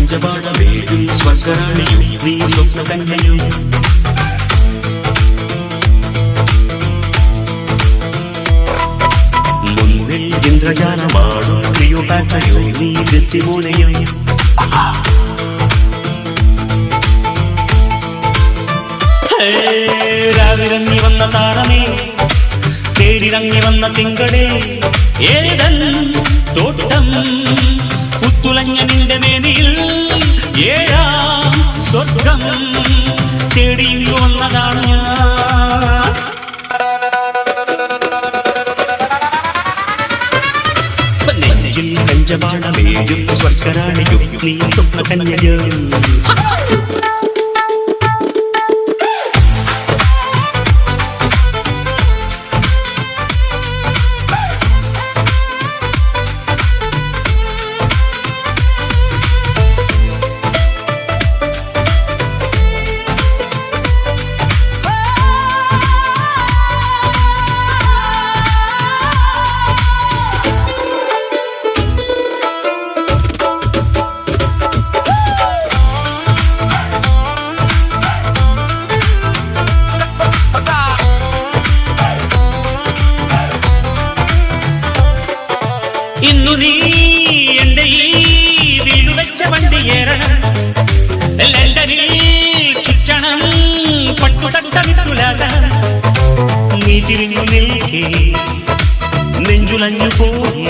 പഞ്ചപാടവേരും സ്വർഗറാണിയും നീ സ്വപ്നകന്യയും മുന്നിൽ ഇന്ദ്രജാലമാടും ക്ലിയോപാട്രയോ നീ ഗത്തിമോനയും രാവിറങ്ങി വന്ന താരമേ തേരിറങ്ങി വന്ന തിങ്കളേ ഏതൻ തോട്ടം പുത്തുലഞ്ഞ നിന്റെ മേനിയിൽ ഏഴാം സ്വർഗം തേടി വന്നതാണ് ഞാൻ നെഞ്ചിൽ പഞ്ചപാടവേരും സ്വർഗറാണിയും നീ സ്വപ്നകന്യയും ഇന്നു നീ എന്റെ ഈ വീടുവെച്ച വണ്ടിയേറണം ലണ്ടനിൽ ചുറ്റണം പട്ടുതട്ടമിട്ടുലകം നീ തിരിഞ്ഞു നിൽക്കേ നെഞ്ചുലഞ്ഞു പോയി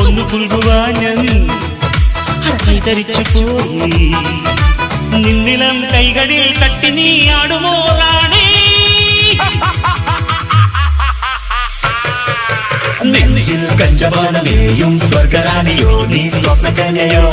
ഒന്നു പുൽകുവാൻ കൈതരിച്ചു പോയി നിന്നിലം കൈകളിൽ തട്ടി നീ ആടുമോ റാണി നെഞ്ചിൽ കഞ്ചപാടവേയും സ്വർഗറാണിയോ നീ സ്വപ്നകന്യയോ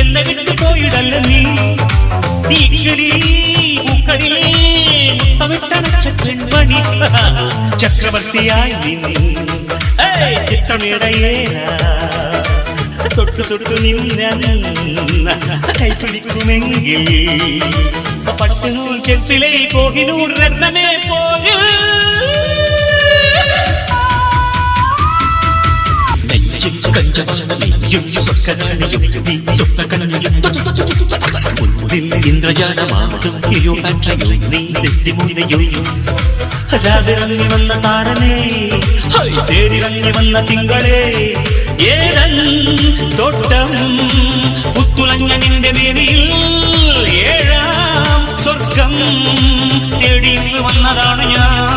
എന്നെ വിട്ടു പോയിടല്ല നീ മുത്തമിട്ടണച്ചെൺമണി ചക്രവർത്തിയായി ചിത്തമിടയേന തൊട്ടു തൊട്ടു നിന്ന കൈപിടിക്കുമെങ്കിൽ പട്ടുനൂൽ ചെപ്പിലെ കോഹിനൂർ രത്നമേ പോകൂ കഞ്ചപാടവേയും സ്വർഗറാണിയും നീ സ്വപ്നകന്യയും ഇന്ദ്രജാലമാടും ക്ലിയോപാട്രയും നീ ഡെസ്റ്റിമോനയും രാവിറങ്ങി വന്ന താരമേ തേരിറങ്ങി വന്ന തിങ്കളേ ഏതൻ തോട്ടം പുത്തുലഞ്ഞ നിന്റെ മേനിയിൽ ഏഴാം സ്വർഗം തേടി വന്നതാണ് ഞാൻ